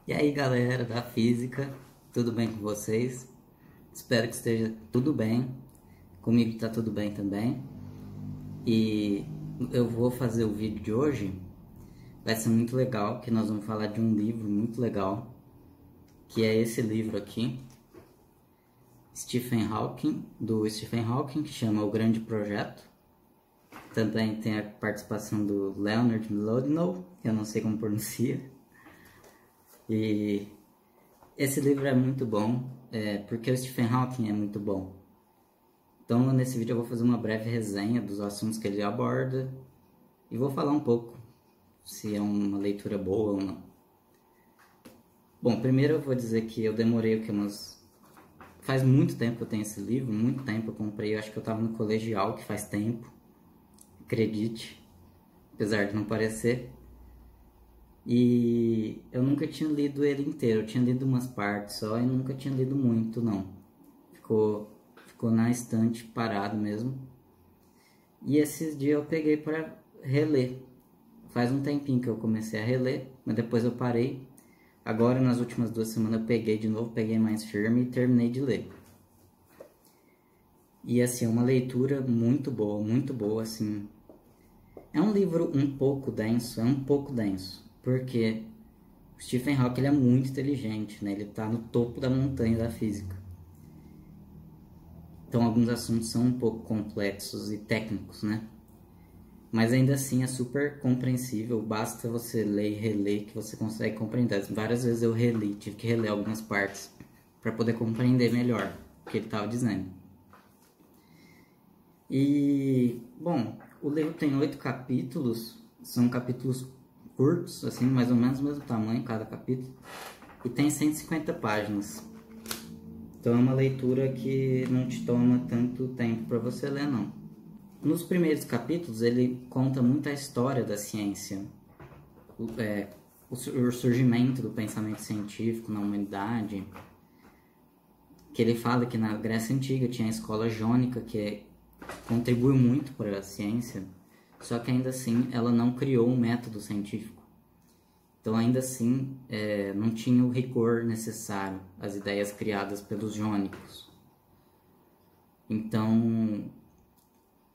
E aí, galera da física, tudo bem com vocês? Espero que esteja tudo bem. Comigo tá tudo bem também. E eu vou fazer o vídeo de hoje. Vai ser muito legal, que nós vamos falar de um livro muito legal, que é esse livro aqui, do Stephen Hawking, que chama O Grande Projeto. Também tem a participação do Leonard Mlodinow, que eu não sei como pronuncia. E esse livro é muito bom, porque o Stephen Hawking é muito bom. Então, nesse vídeo eu vou fazer uma breve resenha dos assuntos que ele aborda e vou falar um pouco se é uma leitura boa ou não. Bom, primeiro eu vou dizer que eu demorei faz muito tempo que eu tenho esse livro, muito tempo eu comprei, eu acho que eu estava no colegial, que faz tempo, acredite, apesar de não parecer. E eu nunca tinha lido ele inteiro, eu tinha lido umas partes só e nunca tinha lido muito, não. Ficou na estante parado mesmo. E esses dias eu peguei para reler. Faz um tempinho que eu comecei a reler, mas depois eu parei. Agora, nas últimas 2 semanas, eu peguei de novo, peguei mais firme e terminei de ler. E assim, é uma leitura muito boa, assim. É um livro um pouco denso, porque o Stephen Hawking ele é muito inteligente, né? Ele está no topo da montanha da física. Então alguns assuntos são um pouco complexos e técnicos, né? Mas ainda assim é super compreensível, basta você ler e reler que você consegue compreender. Várias vezes eu tive que reler algumas partes para poder compreender melhor o que ele estava dizendo. E, bom, o livro tem 8 capítulos, são capítulos curtos, assim, mais ou menos do mesmo tamanho cada capítulo, e tem 150 páginas. Então é uma leitura que não te toma tanto tempo para você ler, não. Nos primeiros capítulos ele conta muito a história da ciência, o surgimento do pensamento científico na humanidade, que ele fala que na Grécia Antiga tinha a escola jônica, que contribuiu muito para a ciência, só que ainda assim ela não criou um método científico. Então ainda assim não tinha o rigor necessário às ideias criadas pelos jônicos. Então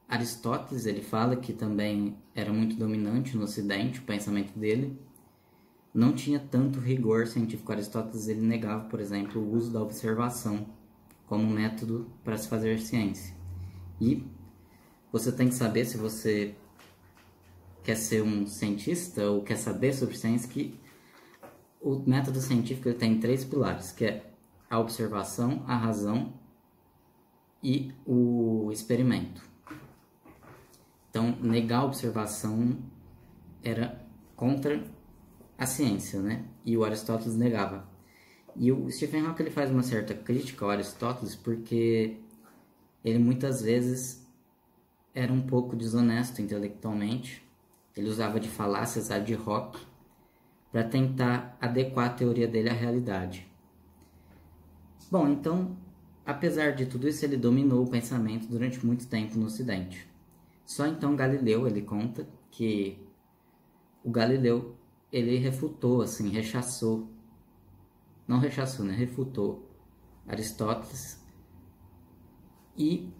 Aristóteles ele fala que também era muito dominante no Ocidente o pensamento dele. Não tinha tanto rigor científico. Aristóteles ele negava, por exemplo, o uso da observação como método para se fazer ciência. E você tem que saber, se você quer ser um cientista ou quer saber sobre ciência, que o método científico ele tem 3 pilares, que é a observação, a razão e o experimento. Então, negar a observação era contra a ciência, né? E o Aristóteles negava. E o Stephen Hawking ele faz uma certa crítica ao Aristóteles porque ele muitas vezes era um pouco desonesto intelectualmente. Ele usava de falácias ad hoc para tentar adequar a teoria dele à realidade. Bom, então, apesar de tudo isso, ele dominou o pensamento durante muito tempo no Ocidente. Só então Galileu, ele conta que o Galileu, ele refutou Aristóteles e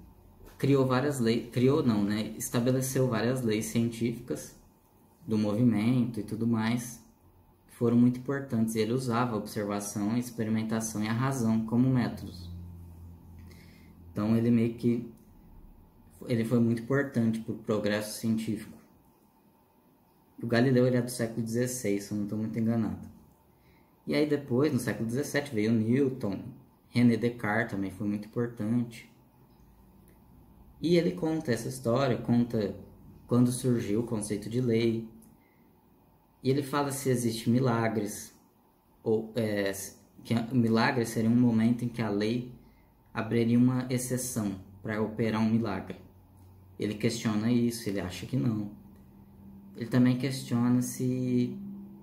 estabeleceu várias leis científicas do movimento e tudo mais, que foram muito importantes. Ele usava a observação, a experimentação e a razão como métodos. Então ele foi muito importante para o progresso científico. O Galileu ele é do século XVI, se eu não estou muito enganado. E aí depois, no século XVII, veio Newton, René Descartes também foi muito importante. E ele conta essa história, conta quando surgiu o conceito de lei. E ele fala se existem milagres, ou que milagre seria um momento em que a lei abriria uma exceção para operar um milagre. Ele questiona isso, ele acha que não. Ele também questiona se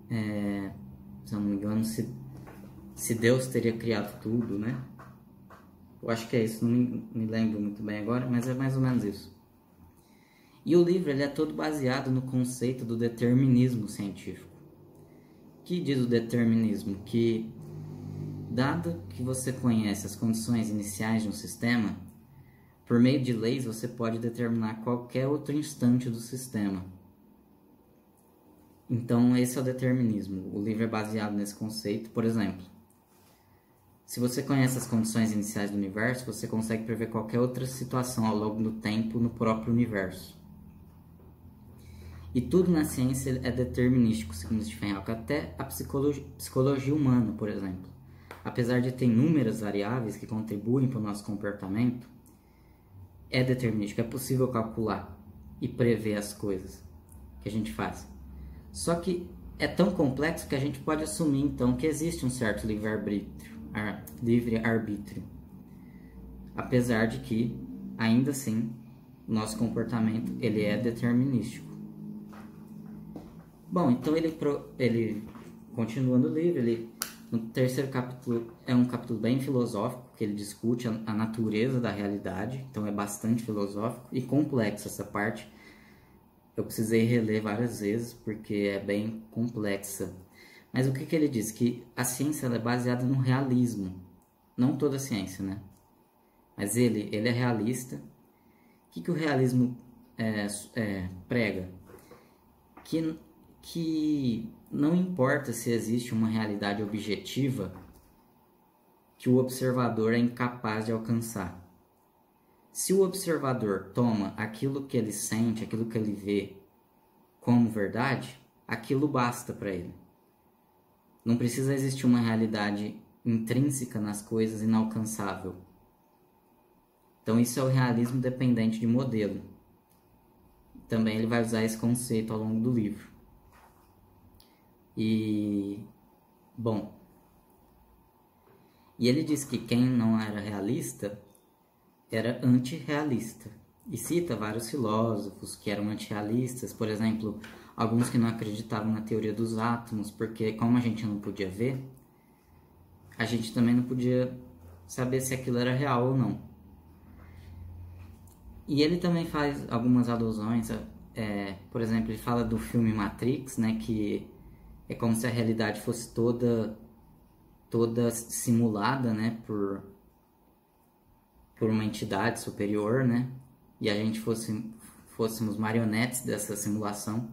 eu não me engano, se Deus teria criado tudo, né? Eu acho que é isso, não me lembro muito bem agora, mas é mais ou menos isso. E o livro ele é todo baseado no conceito do determinismo científico, que diz o determinismo? Que, dado que você conhece as condições iniciais de um sistema, por meio de leis você pode determinar qualquer outro instante do sistema. Então, esse é o determinismo. O livro é baseado nesse conceito. Por exemplo, se você conhece as condições iniciais do universo, você consegue prever qualquer outra situação ao longo do tempo no próprio universo. E tudo na ciência é determinístico, segundo Stephen Hawking. Até a psicologia humana, por exemplo. Apesar de ter inúmeras variáveis que contribuem para o nosso comportamento, é determinístico. É possível calcular e prever as coisas que a gente faz. Só que é tão complexo que a gente pode assumir, então, que existe um certo livre-arbítrio. Apesar de que, ainda assim, nosso comportamento ele é determinístico. Bom, então ele continuando o livro, no terceiro capítulo é um capítulo bem filosófico, que ele discute a natureza da realidade, então é bastante filosófico e complexo essa parte. Eu precisei reler várias vezes porque é bem complexa. Mas o que ele diz? Que a ciência ela é baseada no realismo. Não toda a ciência, né? Mas ele é realista. O que o realismo prega? Que não importa se existe uma realidade objetiva que o observador é incapaz de alcançar. Se o observador toma aquilo que ele sente, aquilo que ele vê como verdade, aquilo basta para ele. Não precisa existir uma realidade intrínseca nas coisas inalcançável. Então isso é o realismo dependente de modelo. Também ele vai usar esse conceito ao longo do livro. E ele diz que quem não era realista era antirrealista. E cita vários filósofos que eram antirrealistas, por exemplo, alguns que não acreditavam na teoria dos átomos, porque como a gente não podia ver, a gente também não podia saber se aquilo era real ou não. E ele também faz algumas alusões, por exemplo, ele fala do filme Matrix, né, que é como se a realidade fosse toda simulada, né, por uma entidade superior, né, e a gente fôssemos marionetes dessa simulação.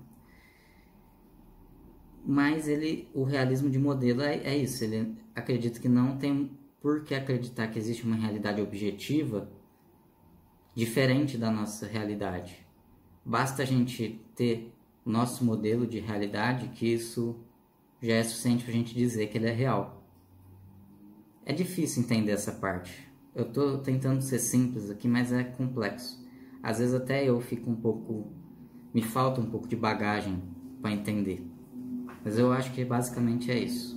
Mas o realismo de modelo é isso, ele acredita que não tem por que acreditar que existe uma realidade objetiva diferente da nossa realidade. Basta a gente ter o nosso modelo de realidade que isso já é suficiente para a gente dizer que ele é real. É difícil entender essa parte. Eu estou tentando ser simples aqui, mas é complexo. Às vezes até eu fico me falta um pouco de bagagem para entender. Mas eu acho que basicamente é isso.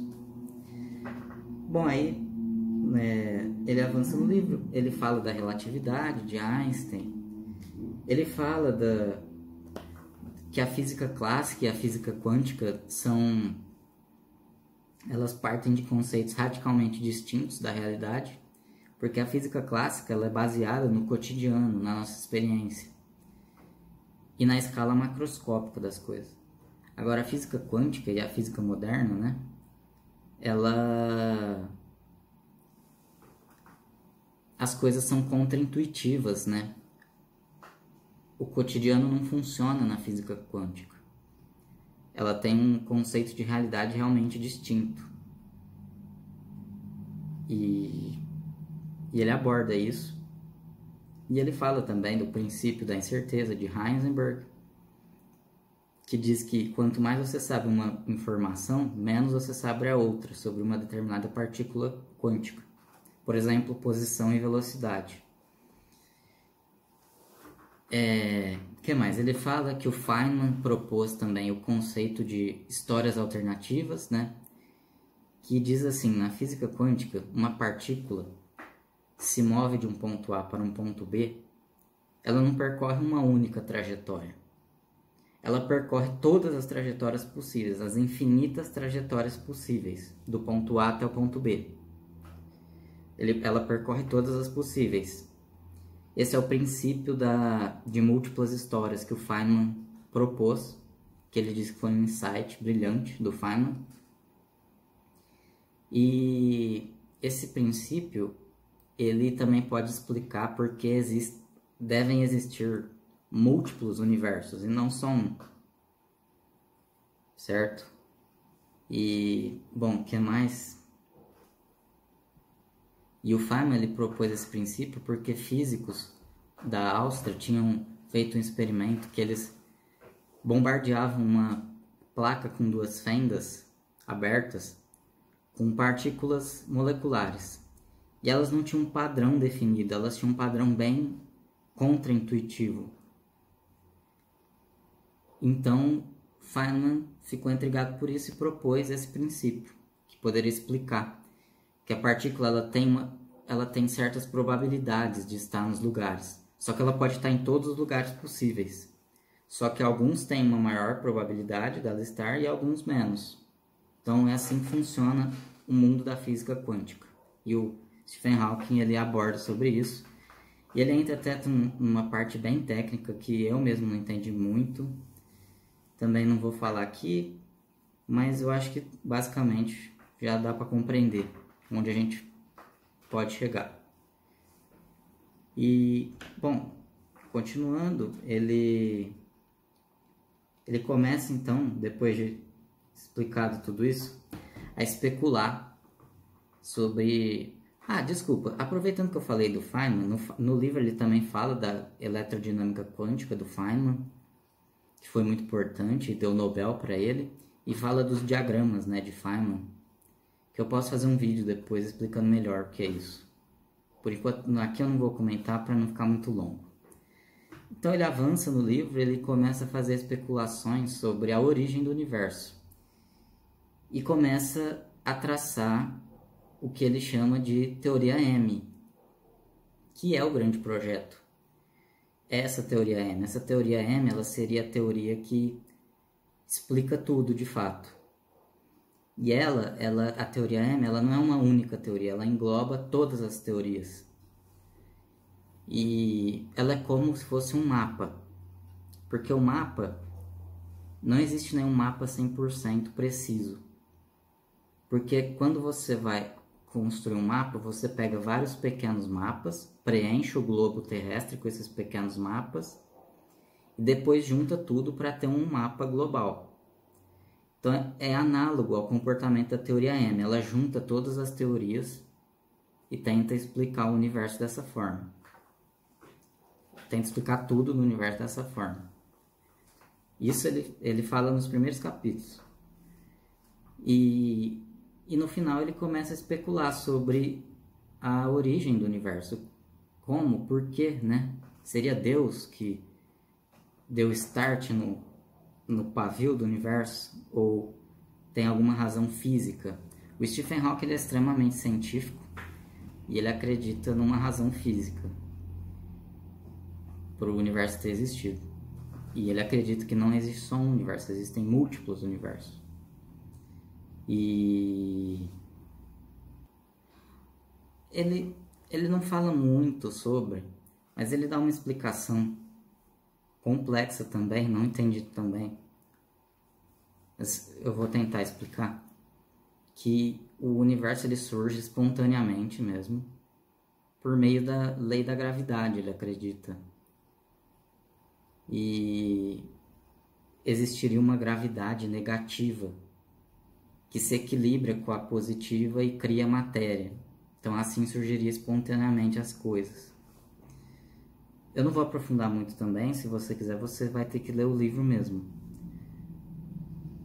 Bom, aí ele avança no livro, ele fala da relatividade de Einstein, ele fala que a física clássica e a física quântica elas partem de conceitos radicalmente distintos da realidade, porque a física clássica ela é baseada no cotidiano, na nossa experiência e na escala macroscópica das coisas. Agora a física quântica e a física moderna, né, as coisas são contraintuitivas, né? O cotidiano não funciona na física quântica. Ela tem um conceito de realidade realmente distinto. E ele aborda isso. E ele fala também do princípio da incerteza de Heisenberg, que diz que quanto mais você sabe uma informação, menos você sabe a outra sobre uma determinada partícula quântica. Por exemplo, posição e velocidade. Que mais? Ele fala que o Feynman propôs também o conceito de histórias alternativas, né? Que diz assim, na física quântica, uma partícula se move de um ponto A para um ponto B, ela não percorre uma única trajetória. Ela percorre todas as trajetórias possíveis, as infinitas trajetórias possíveis, do ponto A até o ponto B. Ela percorre todas as possíveis. Esse é o princípio de múltiplas histórias que o Feynman propôs, que ele disse que foi um insight brilhante do Feynman. E esse princípio, ele também pode explicar porque devem existir múltiplos universos e não só um, certo? E, bom, o que mais? E o Feynman, ele propôs esse princípio porque físicos da Áustria tinham feito um experimento que eles bombardeavam uma placa com duas fendas abertas com partículas moleculares. E elas não tinham um padrão definido, elas tinham um padrão bem contraintuitivo. Então, Feynman ficou intrigado por isso e propôs esse princípio, que poderia explicar que a partícula ela tem certas probabilidades de estar nos lugares, só que ela pode estar em todos os lugares possíveis. Só que alguns têm uma maior probabilidade dela estar e alguns menos. Então é assim que funciona o mundo da física quântica. E o Stephen Hawking ele aborda sobre isso. E ele entra até numa parte bem técnica que eu mesmo não entendi muito. Também não vou falar aqui, mas eu acho que basicamente já dá para compreender onde a gente pode chegar. E, bom, continuando, ele começa então, depois de explicado tudo isso, a especular sobre... desculpa, aproveitando que eu falei do Feynman, no livro ele também fala da eletrodinâmica quântica do Feynman, que foi muito importante e deu Nobel para ele, e fala dos diagramas, né, de Feynman, que eu posso fazer um vídeo depois explicando melhor o que é isso. Por enquanto, aqui eu não vou comentar para não ficar muito longo. Então ele avança no livro, ele começa a fazer especulações sobre a origem do universo e começa a traçar o que ele chama de teoria M, que é o grande projeto. Essa teoria M, ela seria a teoria que explica tudo de fato. E a teoria M, ela não é uma única teoria, ela engloba todas as teorias. E ela é como se fosse um mapa, porque o mapa, não existe nenhum mapa 100% preciso. Porque quando você vai construir um mapa, você pega vários pequenos mapas, preenche o globo terrestre com esses pequenos mapas e depois junta tudo para ter um mapa global. Então é análogo ao comportamento da teoria M, ela junta todas as teorias e tenta explicar o universo dessa forma. Tenta explicar tudo no universo dessa forma. Isso ele fala nos primeiros capítulos. E no final ele começa a especular sobre a origem do universo. Como, por quê, né? Seria Deus que deu start no pavio do universo? Ou tem alguma razão física? O Stephen Hawking ele é extremamente científico e ele acredita numa razão física para o universo ter existido. E ele acredita que não existe só um universo, existem múltiplos universos. E ele não fala muito sobre, mas ele dá uma explicação complexa também, não entendi também. Mas eu vou tentar explicar que o universo ele surge espontaneamente mesmo, por meio da lei da gravidade, ele acredita. E existiria uma gravidade negativa que se equilibra com a positiva e cria matéria. Então assim surgiria espontaneamente as coisas. Eu não vou aprofundar muito também, se você quiser você vai ter que ler o livro mesmo.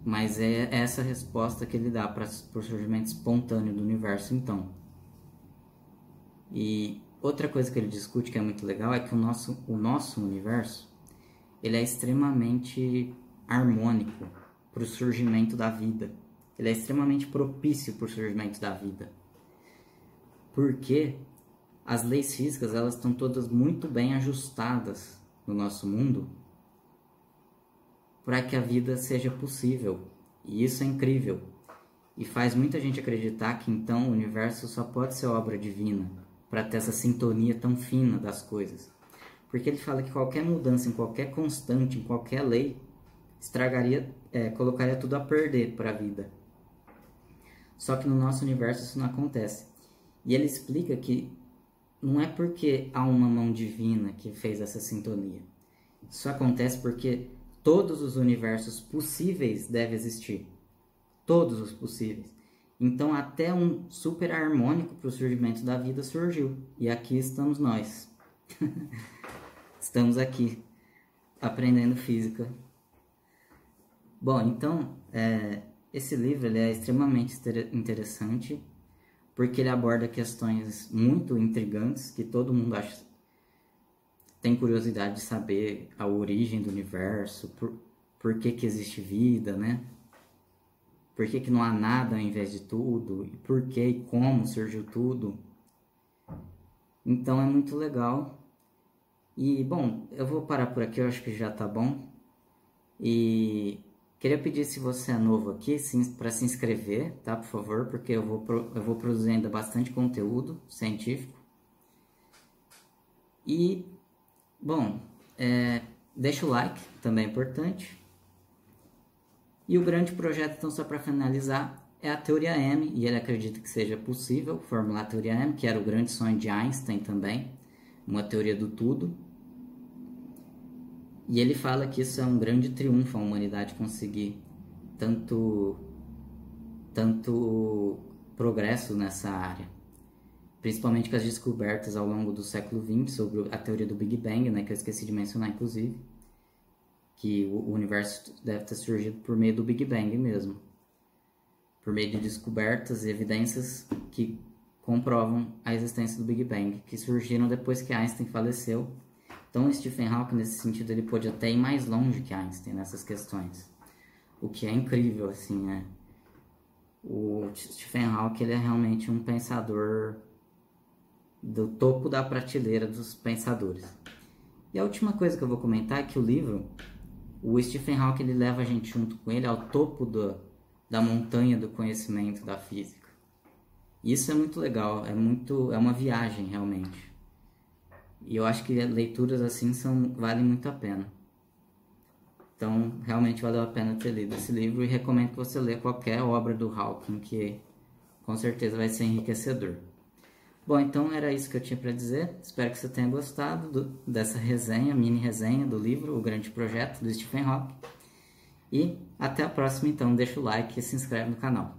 Mas é essa a resposta que ele dá para o surgimento espontâneo do universo então. E outra coisa que ele discute que é muito legal é que o nosso universo ele é extremamente harmônico para o surgimento da vida. Ele é extremamente propício para o surgimento da vida. Porque as leis físicas elas estão todas muito bem ajustadas no nosso mundo para que a vida seja possível. E isso é incrível. E faz muita gente acreditar que então o universo só pode ser obra divina para ter essa sintonia tão fina das coisas. Porque ele fala que qualquer mudança em qualquer constante, em qualquer lei, colocaria tudo a perder para a vida. Só que no nosso universo isso não acontece. E ele explica que não é porque há uma mão divina que fez essa sintonia. Isso acontece porque todos os universos possíveis devem existir. Todos os possíveis. Então até um super harmônico para o surgimento da vida surgiu. E aqui estamos nós. Estamos aqui, aprendendo física. Bom, então, esse livro ele é extremamente interessante, porque ele aborda questões muito intrigantes, que todo mundo tem curiosidade de saber a origem do universo, por que que existe vida, né? Por que que não há nada ao invés de tudo, e por que e como surgiu tudo. Então é muito legal. E, bom, eu vou parar por aqui, eu acho que já tá bom. E queria pedir, se você é novo aqui, para se inscrever, tá? Por favor, porque eu vou produzir ainda bastante conteúdo científico. E, bom, deixa o like, também é importante. E o grande projeto, então, só para finalizar, é a teoria M, e ele acredita que seja possível formular a teoria M, que era o grande sonho de Einstein também, uma teoria do tudo. E ele fala que isso é um grande triunfo a humanidade conseguir tanto progresso nessa área, principalmente com as descobertas ao longo do século XX sobre a teoria do Big Bang, né, que eu esqueci de mencionar inclusive, que o universo deve ter surgido por meio do Big Bang mesmo, por meio de descobertas e evidências que comprovam a existência do Big Bang, que surgiram depois que Einstein faleceu. Então, Stephen Hawking, nesse sentido, ele pôde até ir mais longe que Einstein nessas questões, o que é incrível, assim, né? O Stephen Hawking, ele é realmente um pensador do topo da prateleira dos pensadores. E a última coisa que eu vou comentar é que o livro, o Stephen Hawking, ele leva a gente junto com ele ao topo da montanha do conhecimento da física. Isso é muito legal, é uma viagem realmente. E eu acho que leituras assim valem muito a pena. Então, realmente valeu a pena ter lido esse livro e recomendo que você leia qualquer obra do Hawking, que com certeza vai ser enriquecedor. Bom, então era isso que eu tinha para dizer. Espero que você tenha gostado dessa resenha, mini resenha do livro O Grande Projeto, do Stephen Hawking. E até a próxima, então. Deixa o like e se inscreve no canal.